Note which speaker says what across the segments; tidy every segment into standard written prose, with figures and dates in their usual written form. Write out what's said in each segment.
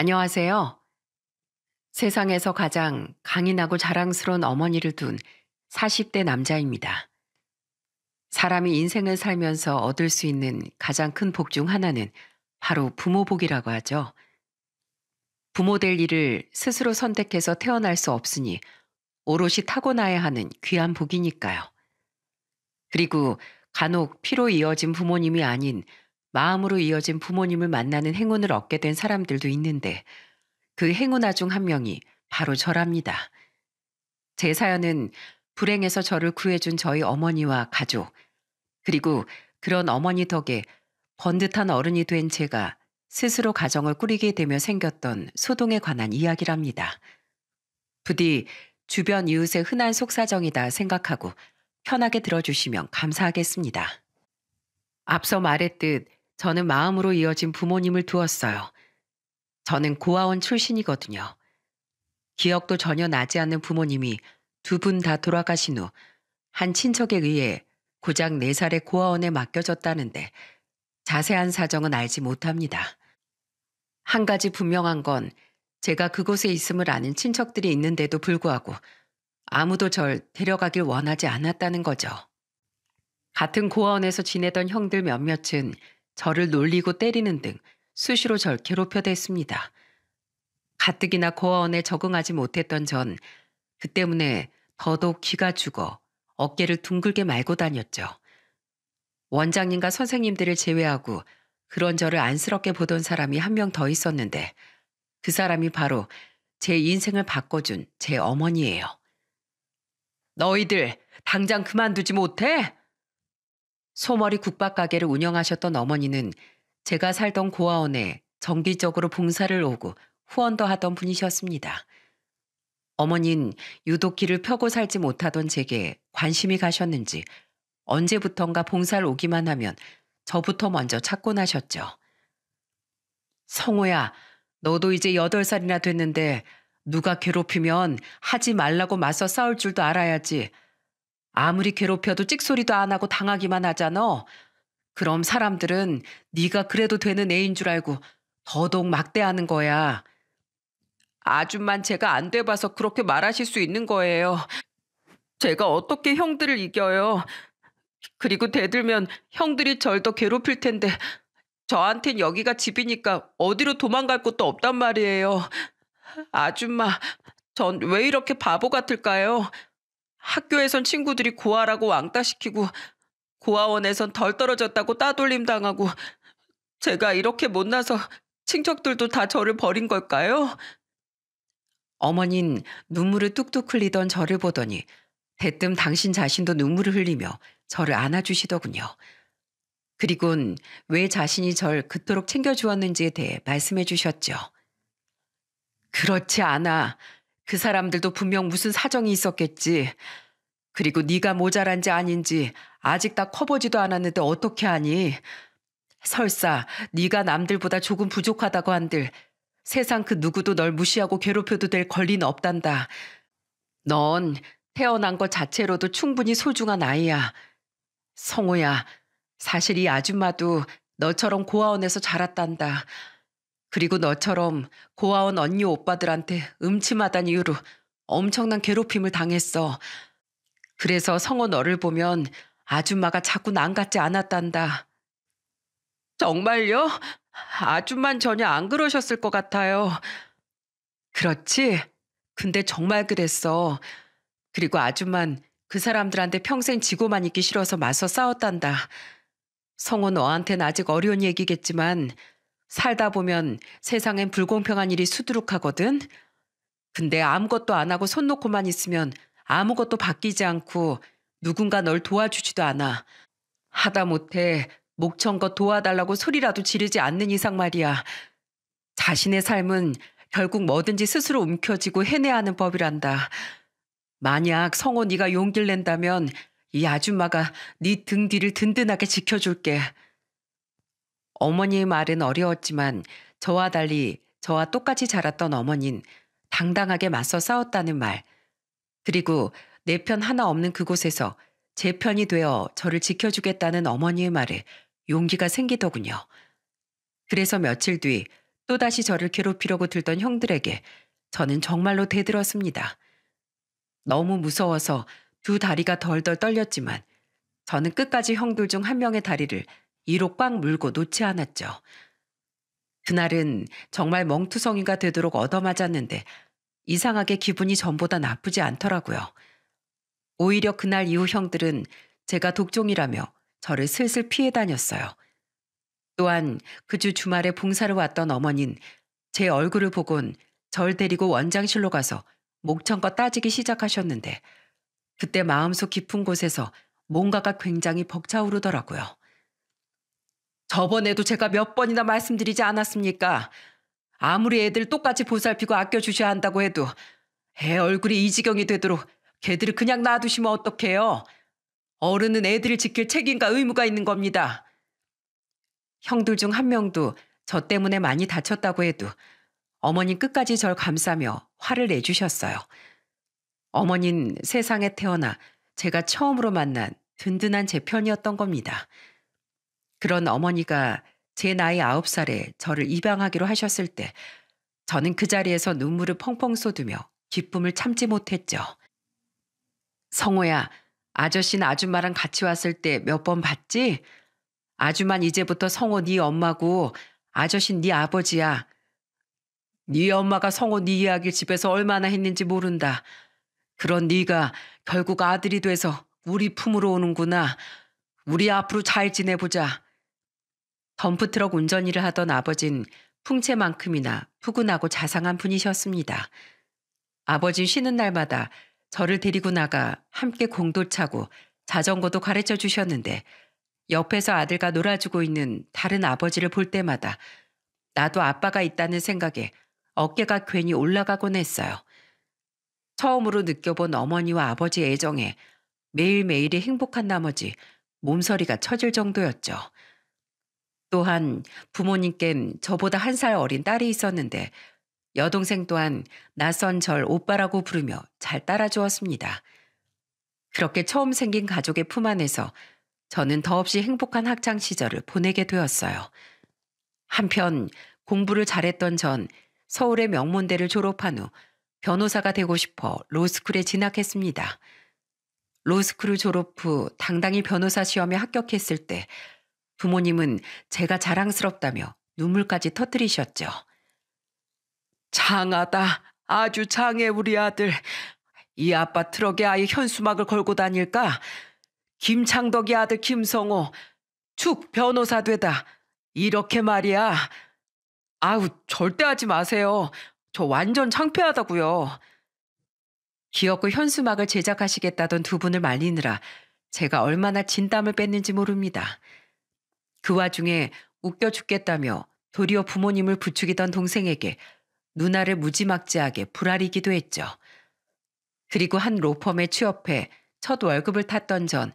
Speaker 1: 안녕하세요. 세상에서 가장 강인하고 자랑스러운 어머니를 둔 40대 남자입니다. 사람이 인생을 살면서 얻을 수 있는 가장 큰 복 중 하나는 바로 부모복이라고 하죠. 부모 될 일을 스스로 선택해서 태어날 수 없으니 오롯이 타고나야 하는 귀한 복이니까요. 그리고 간혹 피로 이어진 부모님이 아닌 마음으로 이어진 부모님을 만나는 행운을 얻게 된 사람들도 있는데 그 행운아 중 한 명이 바로 저랍니다. 제 사연은 불행에서 저를 구해준 저희 어머니와 가족, 그리고 그런 어머니 덕에 번듯한 어른이 된 제가 스스로 가정을 꾸리게 되며 생겼던 소동에 관한 이야기랍니다. 부디 주변 이웃의 흔한 속사정이다 생각하고 편하게 들어주시면 감사하겠습니다. 앞서 말했듯 저는 마음으로 이어진 부모님을 두었어요. 저는 고아원 출신이거든요. 기억도 전혀 나지 않는 부모님이 두 분 다 돌아가신 후 한 친척에 의해 고작 4살의 고아원에 맡겨졌다는데 자세한 사정은 알지 못합니다. 한 가지 분명한 건 제가 그곳에 있음을 아는 친척들이 있는데도 불구하고 아무도 절 데려가길 원하지 않았다는 거죠. 같은 고아원에서 지내던 형들 몇몇은 저를 놀리고 때리는 등 수시로 절 괴롭혀댔습니다. 가뜩이나 고아원에 적응하지 못했던 전 그 때문에 더더욱 기가 죽어 어깨를 둥글게 말고 다녔죠. 원장님과 선생님들을 제외하고 그런 저를 안쓰럽게 보던 사람이 한 명 더 있었는데 그 사람이 바로 제 인생을 바꿔준 제 어머니예요. 너희들 당장 그만두지 못해? 소머리 국밥 가게를 운영하셨던 어머니는 제가 살던 고아원에 정기적으로 봉사를 오고 후원도 하던 분이셨습니다. 어머닌 유독 길을 펴고 살지 못하던 제게 관심이 가셨는지 언제부턴가 봉사를 오기만 하면 저부터 먼저 찾곤 하셨죠. 성호야, 너도 이제 8살이나 됐는데 누가 괴롭히면 하지 말라고 맞서 싸울 줄도 알아야지. 아무리 괴롭혀도 찍소리도 안 하고 당하기만 하잖아. 그럼 사람들은 네가 그래도 되는 애인 줄 알고 더더욱 막대하는 거야. 아줌만 제가 안 돼봐서 그렇게 말하실 수 있는 거예요. 제가 어떻게 형들을 이겨요. 그리고 대들면 형들이 절 더 괴롭힐 텐데 저한텐 여기가 집이니까 어디로 도망갈 곳도 없단 말이에요. 아줌마, 전 왜 이렇게 바보 같을까요? 학교에선 친구들이 고아라고 왕따시키고 고아원에선 덜 떨어졌다고 따돌림 당하고 제가 이렇게 못나서 친척들도 다 저를 버린 걸까요? 어머닌 눈물을 뚝뚝 흘리던 저를 보더니 대뜸 당신 자신도 눈물을 흘리며 저를 안아주시더군요. 그리곤 왜 자신이 절 그토록 챙겨주었는지에 대해 말씀해 주셨죠. 그렇지 않아. 그 사람들도 분명 무슨 사정이 있었겠지. 그리고 네가 모자란지 아닌지 아직 다 커보지도 않았는데 어떻게 하니? 설사 네가 남들보다 조금 부족하다고 한들 세상 그 누구도 널 무시하고 괴롭혀도 될 권리는 없단다. 넌 태어난 것 자체로도 충분히 소중한 아이야. 성호야, 사실 이 아줌마도 너처럼 고아원에서 자랐단다. 그리고 너처럼 고아원 언니 오빠들한테 음침하다는 이유로 엄청난 괴롭힘을 당했어. 그래서 성호 너를 보면 아줌마가 자꾸 난 같지 않았단다. 정말요? 아줌만 전혀 안 그러셨을 것 같아요. 그렇지? 근데 정말 그랬어. 그리고 아줌만 그 사람들한테 평생 지고만 있기 싫어서 맞서 싸웠단다. 성호 너한텐 아직 어려운 얘기겠지만 살다 보면 세상엔 불공평한 일이 수두룩하거든. 근데 아무것도 안 하고 손 놓고만 있으면 아무것도 바뀌지 않고 누군가 널 도와주지도 않아. 하다못해 목청껏 도와달라고 소리라도 지르지 않는 이상 말이야. 자신의 삶은 결국 뭐든지 스스로 움켜쥐고 해내야 하는 법이란다. 만약 성호 네가 용기를 낸다면 이 아줌마가 네 등 뒤를 든든하게 지켜줄게. 어머니의 말은 어려웠지만 저와 달리 저와 똑같이 자랐던 어머니는 당당하게 맞서 싸웠다는 말, 그리고 내 편 하나 없는 그곳에서 제 편이 되어 저를 지켜주겠다는 어머니의 말에 용기가 생기더군요. 그래서 며칠 뒤 또다시 저를 괴롭히려고 들던 형들에게 저는 정말로 대들었습니다. 너무 무서워서 두 다리가 덜덜 떨렸지만 저는 끝까지 형들 중 한 명의 다리를 이로 꽉 물고 놓지 않았죠. 그날은 정말 멍투성이가 되도록 얻어맞았는데 이상하게 기분이 전보다 나쁘지 않더라고요. 오히려 그날 이후 형들은 제가 독종이라며 저를 슬슬 피해 다녔어요. 또한 그 주 주말에 봉사를 왔던 어머니는 제 얼굴을 보곤 절 데리고 원장실로 가서 목청껏 따지기 시작하셨는데 그때 마음속 깊은 곳에서 뭔가가 굉장히 벅차오르더라고요. 저번에도 제가 몇 번이나 말씀드리지 않았습니까? 아무리 애들 똑같이 보살피고 아껴주셔야 한다고 해도 애 얼굴이 이 지경이 되도록 걔들을 그냥 놔두시면 어떡해요? 어른은 애들을 지킬 책임과 의무가 있는 겁니다. 형들 중 한 명도 저 때문에 많이 다쳤다고 해도 어머님 끝까지 절 감싸며 화를 내주셨어요. 어머닌 세상에 태어나 제가 처음으로 만난 든든한 제 편이었던 겁니다. 그런 어머니가 제 나이 9살에 저를 입양하기로 하셨을 때 저는 그 자리에서 눈물을 펑펑 쏟으며 기쁨을 참지 못했죠. 성호야, 아저씨는 아줌마랑 같이 왔을 때 몇 번 봤지? 아줌만 이제부터 성호 네 엄마고 아저씨는 네 아버지야. 네 엄마가 성호 네 이야기를 집에서 얼마나 했는지 모른다. 그런 네가 결국 아들이 돼서 우리 품으로 오는구나. 우리 앞으로 잘 지내보자. 덤프트럭 운전 일을 하던 아버진 풍채만큼이나 푸근하고 자상한 분이셨습니다. 아버진 쉬는 날마다 저를 데리고 나가 함께 공도 차고 자전거도 가르쳐 주셨는데 옆에서 아들과 놀아주고 있는 다른 아버지를 볼 때마다 나도 아빠가 있다는 생각에 어깨가 괜히 올라가곤 했어요. 처음으로 느껴본 어머니와 아버지의 애정에 매일매일이 행복한 나머지 몸서리가 쳐질 정도였죠. 또한 부모님껜 저보다 1살 어린 딸이 있었는데 여동생 또한 낯선 절 오빠라고 부르며 잘 따라주었습니다. 그렇게 처음 생긴 가족의 품 안에서 저는 더없이 행복한 학창 시절을 보내게 되었어요. 한편 공부를 잘했던 전 서울의 명문대를 졸업한 후 변호사가 되고 싶어 로스쿨에 진학했습니다. 로스쿨을 졸업 후 당당히 변호사 시험에 합격했을 때 부모님은 제가 자랑스럽다며 눈물까지 터뜨리셨죠. 장하다. 아주 장해 우리 아들. 이 아빠 트럭에 아예 현수막을 걸고 다닐까? 김창덕이 아들 김성호. 축 변호사 되다. 이렇게 말이야. 아우 절대 하지 마세요. 저 완전 창피하다고요. 기어코 현수막을 제작하시겠다던 두 분을 말리느라 제가 얼마나 진땀을 뺐는지 모릅니다. 그 와중에 웃겨 죽겠다며 도리어 부모님을 부추기던 동생에게 누나를 무지막지하게 불아리기도 했죠. 그리고 한 로펌에 취업해 첫 월급을 탔던 전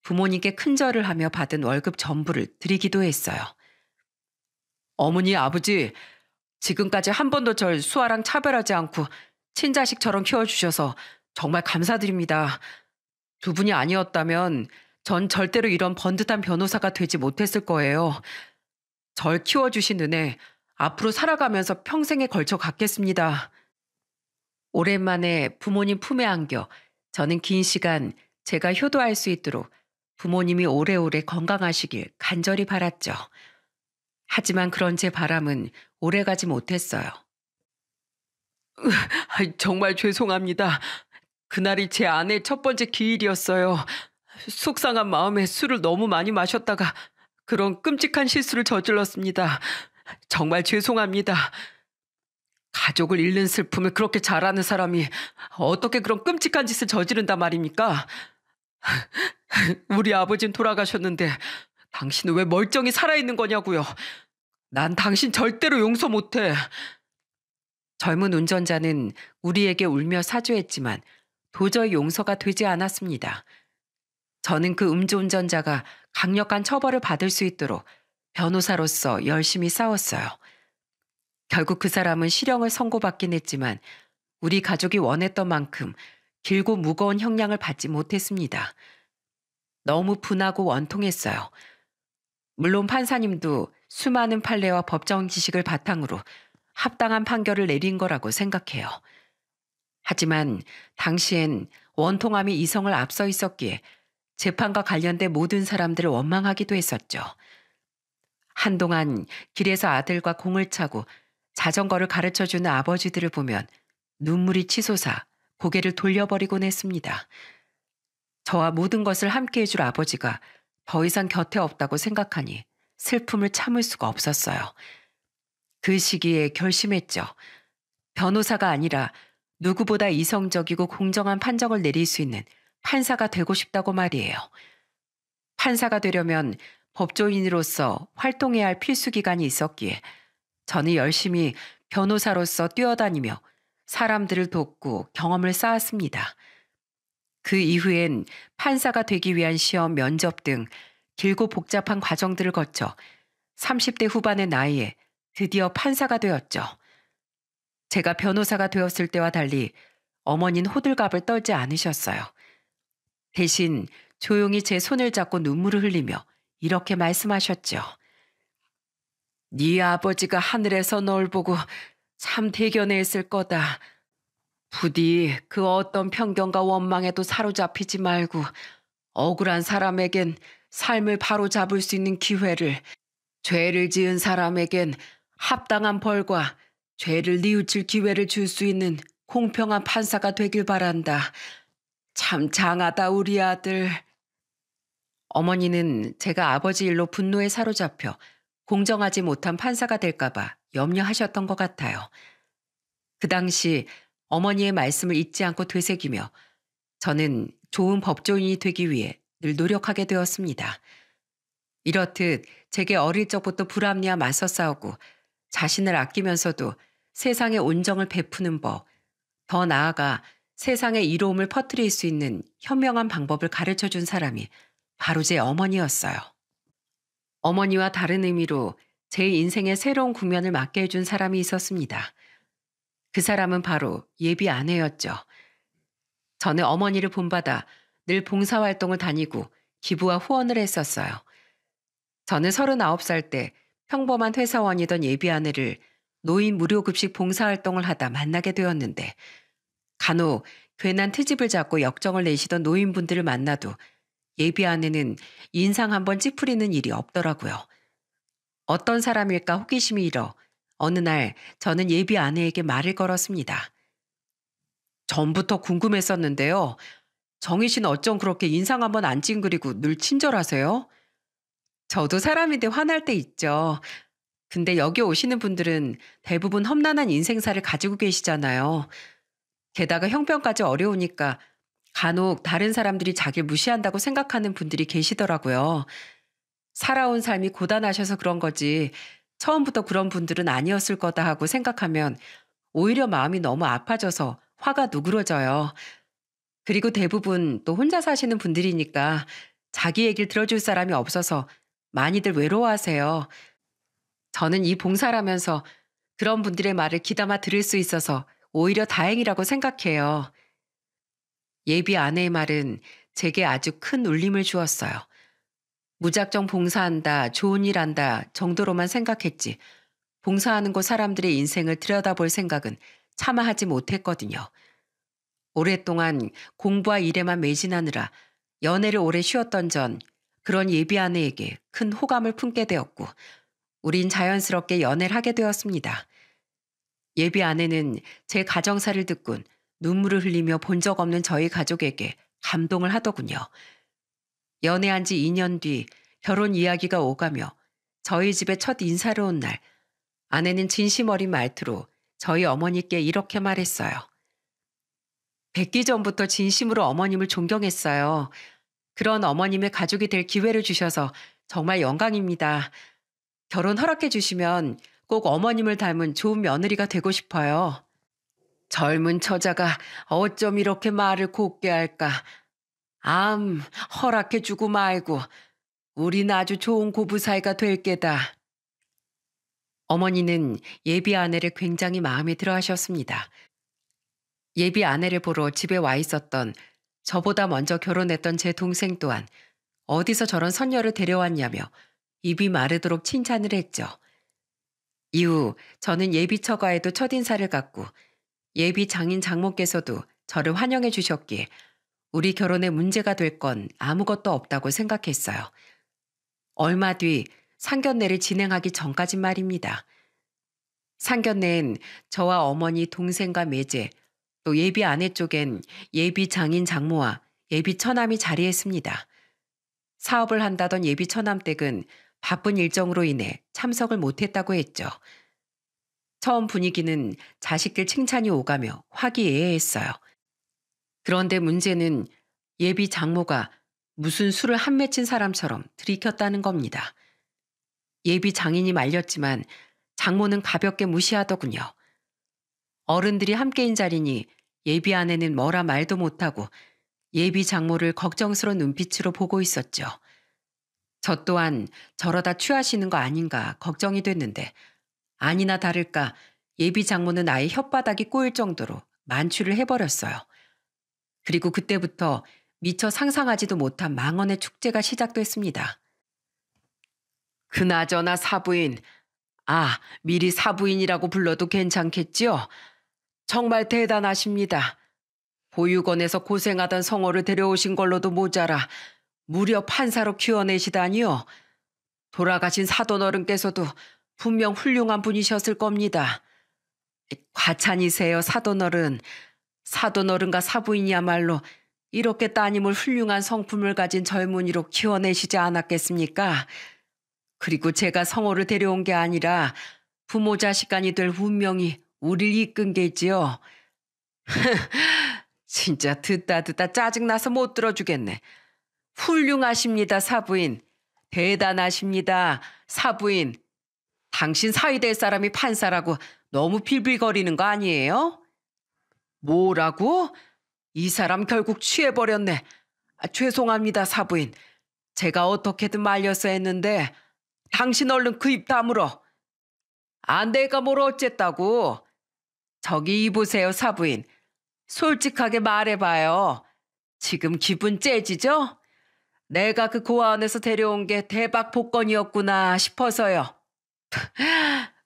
Speaker 1: 부모님께 큰절을 하며 받은 월급 전부를 드리기도 했어요. 어머니 아버지 지금까지 한 번도 절 수아랑 차별하지 않고 친자식처럼 키워주셔서 정말 감사드립니다. 두 분이 아니었다면 전 절대로 이런 번듯한 변호사가 되지 못했을 거예요. 절 키워주신 은혜 앞으로 살아가면서 평생에 걸쳐 갚겠습니다. 오랜만에 부모님 품에 안겨 저는 긴 시간 제가 효도할 수 있도록 부모님이 오래오래 건강하시길 간절히 바랐죠. 하지만 그런 제 바람은 오래가지 못했어요. 정말 죄송합니다. 그날이 제 아내의 첫 번째 기일이었어요. 속상한 마음에 술을 너무 많이 마셨다가 그런 끔찍한 실수를 저질렀습니다. 정말 죄송합니다. 가족을 잃는 슬픔을 그렇게 잘 아는 사람이 어떻게 그런 끔찍한 짓을 저지른단 말입니까? 우리 아버진 돌아가셨는데 당신은 왜 멀쩡히 살아있는 거냐고요. 난 당신 절대로 용서 못해. 젊은 운전자는 우리에게 울며 사죄했지만 도저히 용서가 되지 않았습니다. 저는 그 음주운전자가 강력한 처벌을 받을 수 있도록 변호사로서 열심히 싸웠어요. 결국 그 사람은 실형을 선고받긴 했지만 우리 가족이 원했던 만큼 길고 무거운 형량을 받지 못했습니다. 너무 분하고 원통했어요. 물론 판사님도 수많은 판례와 법정 지식을 바탕으로 합당한 판결을 내린 거라고 생각해요. 하지만 당시엔 원통함이 이성을 앞서 있었기에 재판과 관련된 모든 사람들을 원망하기도 했었죠. 한동안 길에서 아들과 공을 차고 자전거를 가르쳐주는 아버지들을 보면 눈물이 치솟아 고개를 돌려버리곤 했습니다. 저와 모든 것을 함께 해줄 아버지가 더 이상 곁에 없다고 생각하니 슬픔을 참을 수가 없었어요. 그 시기에 결심했죠. 변호사가 아니라 누구보다 이성적이고 공정한 판정을 내릴 수 있는 판사가 되고 싶다고 말이에요. 판사가 되려면 법조인으로서 활동해야 할 필수 기간이 있었기에 저는 열심히 변호사로서 뛰어다니며 사람들을 돕고 경험을 쌓았습니다. 그 이후엔 판사가 되기 위한 시험, 면접 등 길고 복잡한 과정들을 거쳐 30대 후반의 나이에 드디어 판사가 되었죠. 제가 변호사가 되었을 때와 달리 어머니는 호들갑을 떨지 않으셨어요. 대신 조용히 제 손을 잡고 눈물을 흘리며 이렇게 말씀하셨죠. 네 아버지가 하늘에서 널 보고 참 대견했을 거다. 부디 그 어떤 편견과 원망에도 사로잡히지 말고 억울한 사람에겐 삶을 바로잡을 수 있는 기회를, 죄를 지은 사람에겐 합당한 벌과 죄를 뉘우칠 기회를 줄 수 있는 공평한 판사가 되길 바란다. 참 장하다 우리 아들. 어머니는 제가 아버지 일로 분노에 사로잡혀 공정하지 못한 판사가 될까봐 염려하셨던 것 같아요. 그 당시 어머니의 말씀을 잊지 않고 되새기며 저는 좋은 법조인이 되기 위해 늘 노력하게 되었습니다. 이렇듯 제게 어릴 적부터 불합리와 맞서 싸우고 자신을 아끼면서도 세상에 온정을 베푸는 법, 더 나아가 세상에 이로움을 퍼뜨릴 수 있는 현명한 방법을 가르쳐준 사람이 바로 제 어머니였어요. 어머니와 다른 의미로 제 인생의 새로운 국면을 맞게 해준 사람이 있었습니다. 그 사람은 바로 예비 아내였죠. 저는 어머니를 본받아 늘 봉사활동을 다니고 기부와 후원을 했었어요. 저는 39살 때 평범한 회사원이던 예비 아내를 노인 무료급식 봉사활동을 하다 만나게 되었는데 간혹 괜한 트집을 잡고 역정을 내시던 노인분들을 만나도 예비 아내는 인상 한번 찌푸리는 일이 없더라고요. 어떤 사람일까 호기심이 일어 어느 날 저는 예비 아내에게 말을 걸었습니다. 전부터 궁금했었는데요. 정희 씨는 어쩜 그렇게 인상 한번 안 찡그리고 늘 친절하세요? 저도 사람인데 화날 때 있죠. 근데 여기 오시는 분들은 대부분 험난한 인생사를 가지고 계시잖아요. 게다가 형편까지 어려우니까 간혹 다른 사람들이 자기를 무시한다고 생각하는 분들이 계시더라고요. 살아온 삶이 고단하셔서 그런 거지 처음부터 그런 분들은 아니었을 거다 하고 생각하면 오히려 마음이 너무 아파져서 화가 누그러져요. 그리고 대부분 또 혼자 사시는 분들이니까 자기 얘기를 들어줄 사람이 없어서 많이들 외로워하세요. 저는 이 봉사라면서 그런 분들의 말을 귀담아 들을 수 있어서 오히려 다행이라고 생각해요. 예비 아내의 말은 제게 아주 큰 울림을 주었어요. 무작정 봉사한다, 좋은 일 한다 정도로만 생각했지 봉사하는 곳 사람들의 인생을 들여다볼 생각은 차마 하지 못했거든요. 오랫동안 공부와 일에만 매진하느라 연애를 오래 쉬었던 전 그런 예비 아내에게 큰 호감을 품게 되었고 우린 자연스럽게 연애를 하게 되었습니다. 예비 아내는 제 가정사를 듣곤 눈물을 흘리며 본 적 없는 저희 가족에게 감동을 하더군요. 연애한 지 2년 뒤 결혼 이야기가 오가며 저희 집에 첫 인사를 온 날 아내는 진심 어린 말투로 저희 어머니께 이렇게 말했어요. 뵙기 전부터 진심으로 어머님을 존경했어요. 그런 어머님의 가족이 될 기회를 주셔서 정말 영광입니다. 결혼 허락해 주시면 꼭 어머님을 닮은 좋은 며느리가 되고 싶어요. 젊은 처자가 어쩜 이렇게 말을 곱게 할까. 허락해 주고 말고 우린 아주 좋은 고부 사이가 될 게다. 어머니는 예비 아내를 굉장히 마음에 들어 하셨습니다. 예비 아내를 보러 집에 와 있었던 저보다 먼저 결혼했던 제 동생 또한 어디서 저런 선녀를 데려왔냐며 입이 마르도록 칭찬을 했죠. 이후 저는 예비 처가에도 첫인사를 갖고 예비 장인 장모께서도 저를 환영해 주셨기에 우리 결혼에 문제가 될 건 아무것도 없다고 생각했어요. 얼마 뒤 상견례를 진행하기 전까진 말입니다. 상견례엔 저와 어머니, 동생과 매제, 또 예비 아내 쪽엔 예비 장인 장모와 예비 처남이 자리했습니다. 사업을 한다던 예비 처남 댁은 바쁜 일정으로 인해 참석을 못했다고 했죠. 처음 분위기는 자식들 칭찬이 오가며 화기애애했어요. 그런데 문제는 예비 장모가 무슨 술을 한 맺힌 사람처럼 들이켰다는 겁니다. 예비 장인이 말렸지만 장모는 가볍게 무시하더군요. 어른들이 함께인 자리니 예비 아내는 뭐라 말도 못하고 예비 장모를 걱정스러운 눈빛으로 보고 있었죠. 저 또한 저러다 취하시는 거 아닌가 걱정이 됐는데 아니나 다를까 예비 장모는 아예 혓바닥이 꼬일 정도로 만취를 해버렸어요. 그리고 그때부터 미처 상상하지도 못한 망언의 축제가 시작됐습니다. 그나저나 사부인, 미리 사부인이라고 불러도 괜찮겠지요? 정말 대단하십니다. 보육원에서 고생하던 성호를 데려오신 걸로도 모자라 무려 판사로 키워내시다니요. 돌아가신 사돈어른께서도 분명 훌륭한 분이셨을 겁니다. 과찬이세요, 사돈어른. 사돈어른과 사부인이야말로 이렇게 따님을 훌륭한 성품을 가진 젊은이로 키워내시지 않았겠습니까? 그리고 제가 성호를 데려온 게 아니라 부모 자식간이 될 운명이 우릴 이끈 게지요. 진짜 듣다 짜증나서 못 들어주겠네. 훌륭하십니다, 사부인. 대단하십니다, 사부인. 당신 사위 될 사람이 판사라고 너무 빌빌거리는 거 아니에요? 뭐라고? 이 사람 결국 취해버렸네. 죄송합니다, 사부인. 제가 어떻게든 말려서 했는데 당신 얼른 그 입 다물어. 내가 뭘 어쨌다고. 저기 이보세요, 사부인. 솔직하게 말해봐요. 지금 기분 째지죠? 내가 그 고아원에서 데려온 게 대박 복권이었구나 싶어서요.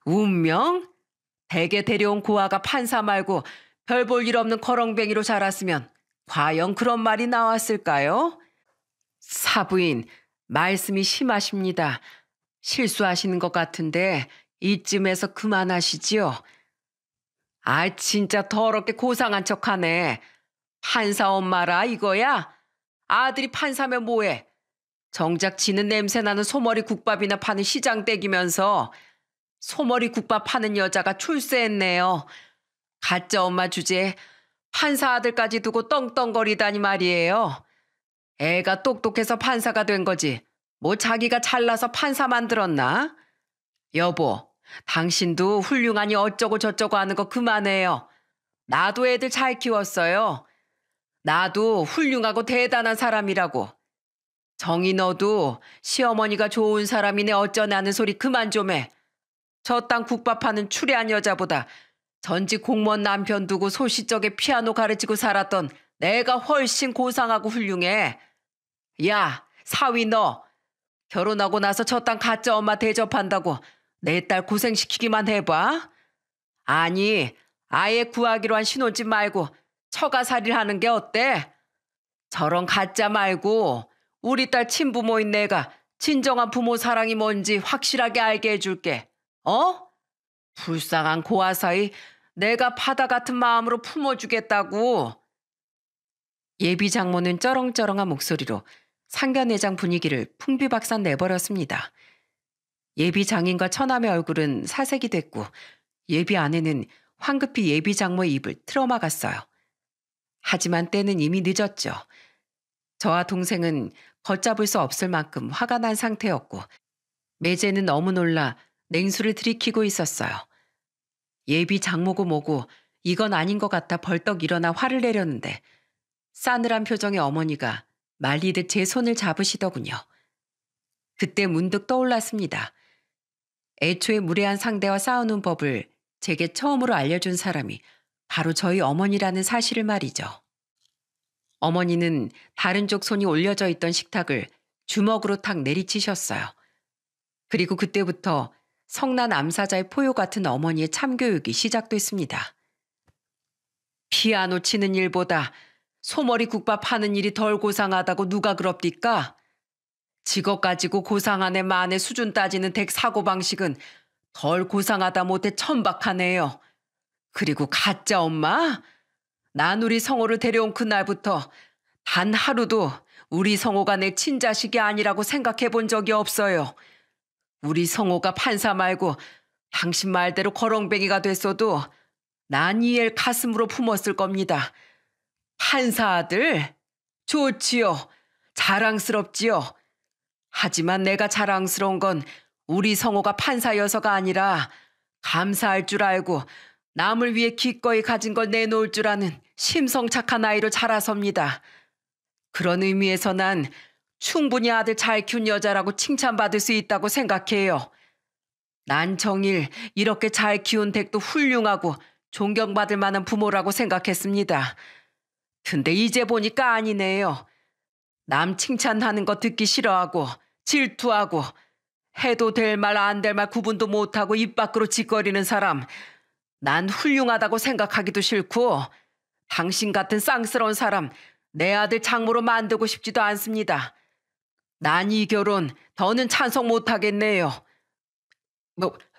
Speaker 1: 운명? 댁에 데려온 고아가 판사 말고 별 볼 일 없는 거렁뱅이로 자랐으면 과연 그런 말이 나왔을까요? 사부인, 말씀이 심하십니다. 실수하시는 것 같은데 이쯤에서 그만하시지요. 진짜 더럽게 고상한 척하네. 판사 엄마라 이거야? 아들이 판사면 뭐해? 정작 지는 냄새나는 소머리 국밥이나 파는 시장 댁이면서 소머리 국밥 파는 여자가 출세했네요. 가짜 엄마 주제에 판사 아들까지 두고 떵떵거리다니 말이에요. 애가 똑똑해서 판사가 된 거지. 뭐 자기가 잘나서 판사 만들었나? 여보, 당신도 훌륭하니 어쩌고 저쩌고 하는 거 그만해요. 나도 애들 잘 키웠어요. 나도 훌륭하고 대단한 사람이라고. 정희 너도 시어머니가 좋은 사람이네 어쩌냐는 소리 그만 좀 해. 저 땅 국밥하는 추레한 여자보다 전직 공무원 남편 두고 소시적에 피아노 가르치고 살았던 내가 훨씬 고상하고 훌륭해. 야, 사위 너. 결혼하고 나서 저 땅 가짜 엄마 대접한다고 내 딸 고생시키기만 해봐. 아니, 아예 구하기로 한 신혼집 말고 처가살이를 하는 게 어때? 저런 가짜 말고 우리 딸 친부모인 내가 진정한 부모 사랑이 뭔지 확실하게 알게 해줄게. 불쌍한 고아 사이 내가 바다 같은 마음으로 품어주겠다고. 예비 장모는 쩌렁쩌렁한 목소리로 상견례장 분위기를 풍비박산 내버렸습니다. 예비 장인과 처남의 얼굴은 사색이 됐고 예비 아내는 황급히 예비 장모의 입을 틀어막았어요. 하지만 때는 이미 늦었죠. 저와 동생은 걷잡을 수 없을 만큼 화가 난 상태였고 매제는 너무 놀라 냉수를 들이키고 있었어요. 예비 장모고 뭐고 이건 아닌 것 같아 벌떡 일어나 화를 내려는데 싸늘한 표정의 어머니가 말리듯 제 손을 잡으시더군요. 그때 문득 떠올랐습니다. 애초에 무례한 상대와 싸우는 법을 제게 처음으로 알려준 사람이 바로 저희 어머니라는 사실을 말이죠. 어머니는 다른 쪽 손이 올려져 있던 식탁을 주먹으로 탁 내리치셨어요. 그리고 그때부터 성난 암사자의 포효 같은 어머니의 참교육이 시작됐습니다. 피아노 치는 일보다 소머리 국밥 하는 일이 덜 고상하다고 누가 그럽디까? 직업 가지고 고상하네 마네 수준 따지는 댁 사고방식은 덜 고상하다 못해 천박하네요. 그리고 가짜 엄마? 난 우리 성호를 데려온 그날부터 단 하루도 우리 성호가 내 친자식이 아니라고 생각해 본 적이 없어요. 우리 성호가 판사 말고 당신 말대로 거렁뱅이가 됐어도 난 이엘 가슴으로 품었을 겁니다. 판사 아들? 좋지요. 자랑스럽지요. 하지만 내가 자랑스러운 건 우리 성호가 판사여서가 아니라 감사할 줄 알고 남을 위해 기꺼이 가진 걸 내놓을 줄 아는 심성착한 아이로 자라섭니다. 그런 의미에서 난 충분히 아들 잘 키운 여자라고 칭찬받을 수 있다고 생각해요. 난 정일 이렇게 잘 키운 댁도 훌륭하고 존경받을 만한 부모라고 생각했습니다. 근데 이제 보니까 아니네요. 남 칭찬하는 거 듣기 싫어하고 질투하고 해도 될 말 안 될 말 구분도 못하고 입 밖으로 짓거리는 사람, 난 훌륭하다고 생각하기도 싫고 당신 같은 쌍스러운 사람 내 아들 장모로 만들고 싶지도 않습니다. 난 이 결혼 더는 찬성 못하겠네요.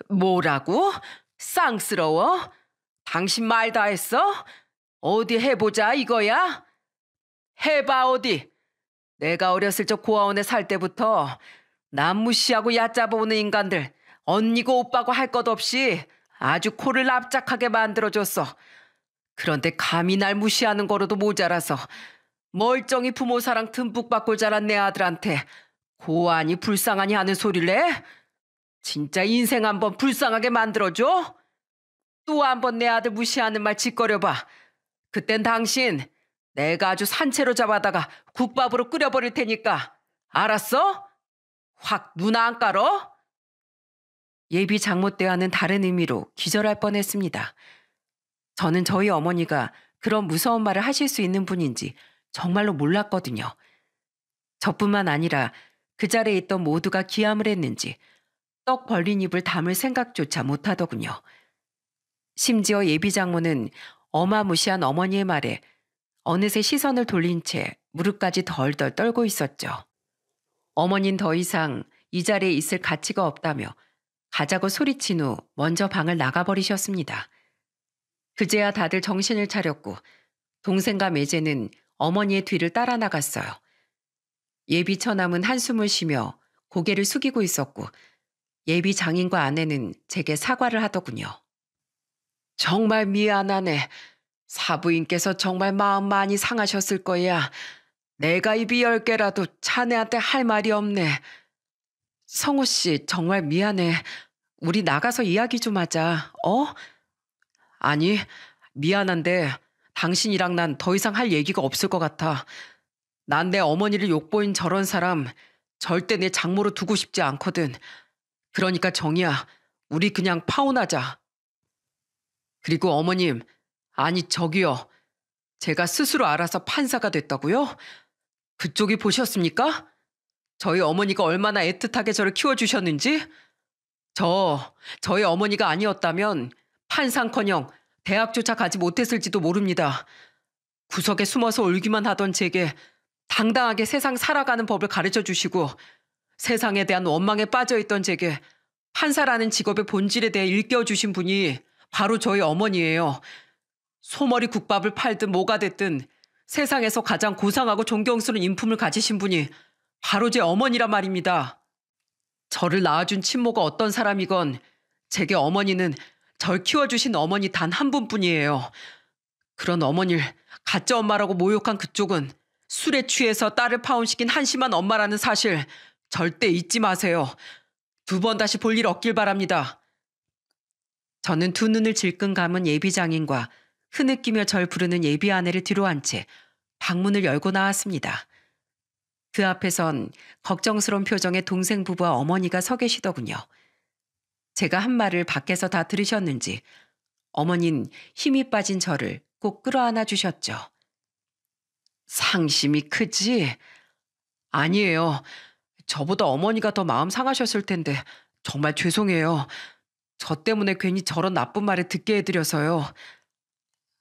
Speaker 1: 뭐라고? 쌍스러워? 당신 말 다 했어? 어디 해보자 이거야? 해봐 어디. 내가 어렸을 적 고아원에 살 때부터 남 무시하고 얕잡아오는 인간들 언니고 오빠고 할 것 없이 아주 코를 납작하게 만들어줬어. 그런데 감히 날 무시하는 거로도 모자라서 멀쩡히 부모 사랑 듬뿍 받고 자란 내 아들한테 고아니 불쌍하니 하는 소리를 해? 진짜 인생 한번 불쌍하게 만들어줘? 또 한번 내 아들 무시하는 말 짓거려봐. 그땐 당신 내가 아주 산채로 잡아다가 국밥으로 끓여버릴 테니까 알았어? 확 눈 안 깔어? 예비 장모 때와는 다른 의미로 기절할 뻔했습니다. 저는 저희 어머니가 그런 무서운 말을 하실 수 있는 분인지 정말로 몰랐거든요. 저뿐만 아니라 그 자리에 있던 모두가 기함을 했는지 떡 벌린 입을 다물 생각조차 못하더군요. 심지어 예비 장모는 어마무시한 어머니의 말에 어느새 시선을 돌린 채 무릎까지 덜덜 떨고 있었죠. 어머니는 더 이상 이 자리에 있을 가치가 없다며 가자고 소리친 후 먼저 방을 나가버리셨습니다. 그제야 다들 정신을 차렸고 동생과 매제는 어머니의 뒤를 따라 나갔어요. 예비 처남은 한숨을 쉬며 고개를 숙이고 있었고 예비 장인과 아내는 제게 사과를 하더군요. 정말 미안하네. 사부인께서 정말 마음 많이 상하셨을 거야. 내가 입이 10개라도 자네한테 할 말이 없네. 성우 씨 정말 미안해. 우리 나가서 이야기 좀 하자. 어? 아니 미안한데 당신이랑 난 더 이상 할 얘기가 없을 것 같아. 난 내 어머니를 욕보인 저런 사람 절대 내 장모로 두고 싶지 않거든. 그러니까 정이야, 우리 그냥 파혼하자. 그리고 어머님, 아니 저기요. 제가 스스로 알아서 판사가 됐다고요? 그쪽이 보셨습니까? 저희 어머니가 얼마나 애틋하게 저를 키워주셨는지? 저희 어머니가 아니었다면 판사커녕 대학조차 가지 못했을지도 모릅니다. 구석에 숨어서 울기만 하던 제게 당당하게 세상 살아가는 법을 가르쳐 주시고 세상에 대한 원망에 빠져있던 제게 판사라는 직업의 본질에 대해 일깨워주신 분이 바로 저희 어머니예요. 소머리 국밥을 팔든 뭐가 됐든 세상에서 가장 고상하고 존경스러운 인품을 가지신 분이 바로 제 어머니란 말입니다. 저를 낳아준 친모가 어떤 사람이건 제게 어머니는 절 키워주신 어머니 단 한 분뿐이에요. 그런 어머니를 가짜 엄마라고 모욕한 그쪽은 술에 취해서 딸을 파혼시킨 한심한 엄마라는 사실 절대 잊지 마세요. 2번 다시 볼 일 없길 바랍니다. 저는 두 눈을 질끈 감은 예비 장인과 흐느끼며 절 부르는 예비 아내를 뒤로 한 채 방문을 열고 나왔습니다. 그 앞에선 걱정스러운 표정의 동생 부부와 어머니가 서 계시더군요. 제가 한 말을 밖에서 다 들으셨는지 어머니는 힘이 빠진 저를 꼭 끌어안아 주셨죠. 상심이 크지? 아니에요. 저보다 어머니가 더 마음 상하셨을 텐데 정말 죄송해요. 저 때문에 괜히 저런 나쁜 말을 듣게 해드려서요.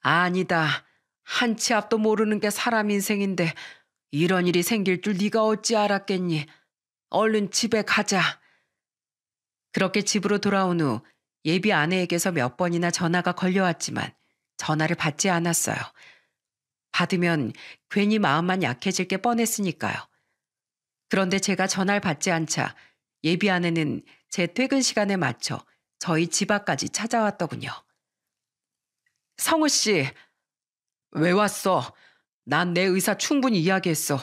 Speaker 1: 아니다. 한 치 앞도 모르는 게 사람 인생인데 이런 일이 생길 줄 네가 어찌 알았겠니? 얼른 집에 가자. 그렇게 집으로 돌아온 후 예비 아내에게서 몇 번이나 전화가 걸려왔지만 전화를 받지 않았어요. 받으면 괜히 마음만 약해질 게 뻔했으니까요. 그런데 제가 전화를 받지 않자 예비 아내는 제 퇴근 시간에 맞춰 저희 집 앞까지 찾아왔더군요. 성우 씨, 왜 왔어? 난 내 의사 충분히 이야기했어.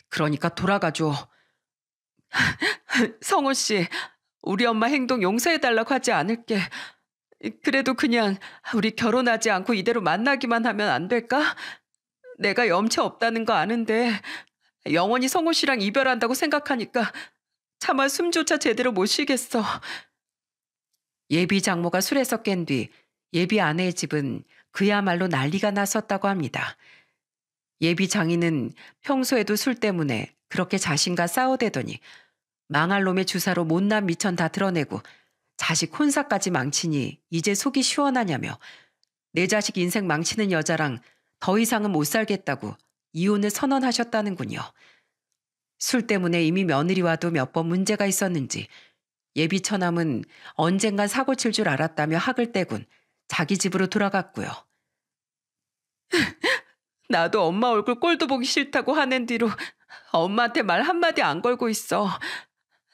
Speaker 1: 그러니까 돌아가줘. 성우 씨, 우리 엄마 행동 용서해달라고 하지 않을게. 그래도 그냥 우리 결혼하지 않고 이대로 만나기만 하면 안 될까? 내가 염치 없다는 거 아는데 영원히 성우 씨랑 이별한다고 생각하니까 차마 숨조차 제대로 못 쉬겠어. 예비 장모가 술에서 깬 뒤 예비 아내의 집은 그야말로 난리가 났었다고 합니다. 예비 장인은 평소에도 술 때문에 그렇게 자신과 싸워대더니 망할 놈의 주사로 못난 미천 다 드러내고 자식 혼사까지 망치니 이제 속이 시원하냐며 내 자식 인생 망치는 여자랑 더 이상은 못 살겠다고 이혼을 선언하셨다는군요. 술 때문에 이미 며느리와도 몇 번 문제가 있었는지 예비 처남은 언젠간 사고 칠 줄 알았다며 학을 떼군 자기 집으로 돌아갔고요. 나도 엄마 얼굴 꼴도 보기 싫다고 하는 뒤로 엄마한테 말 한마디 안 걸고 있어.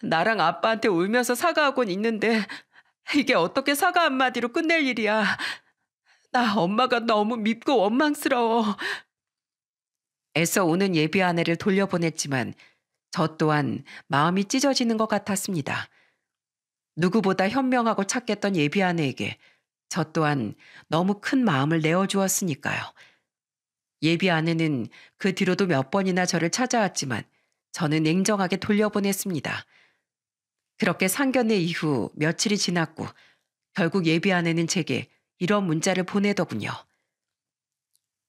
Speaker 1: 나랑 아빠한테 울면서 사과하곤 있는데 이게 어떻게 사과 한마디로 끝낼 일이야. 나 엄마가 너무 밉고 원망스러워. 애써 우는 예비 아내를 돌려보냈지만 저 또한 마음이 찢어지는 것 같았습니다. 누구보다 현명하고 착했던 예비 아내에게 저 또한 너무 큰 마음을 내어주었으니까요. 예비 아내는 그 뒤로도 몇 번이나 저를 찾아왔지만 저는 냉정하게 돌려보냈습니다. 그렇게 상견례 이후 며칠이 지났고 결국 예비 아내는 제게 이런 문자를 보내더군요.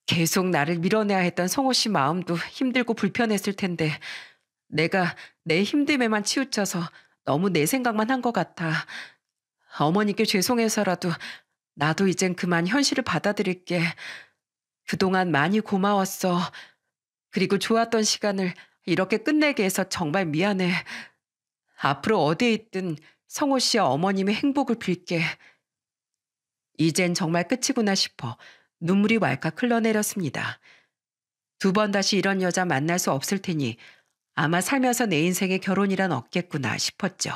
Speaker 1: 계속 나를 밀어내야 했던 성호 씨 마음도 힘들고 불편했을 텐데 내가 내 힘듦에만 치우쳐서 너무 내 생각만 한 것 같아. 어머니께 죄송해서라도 나도 이젠 그만 현실을 받아들일게. 그동안 많이 고마웠어. 그리고 좋았던 시간을 이렇게 끝내게 해서 정말 미안해. 앞으로 어디에 있든 성호 씨와 어머님의 행복을 빌게. 이젠 정말 끝이구나 싶어 눈물이 왈칵 흘러내렸습니다. 두 번 다시 이런 여자 만날 수 없을 테니 아마 살면서 내 인생에 결혼이란 없겠구나 싶었죠.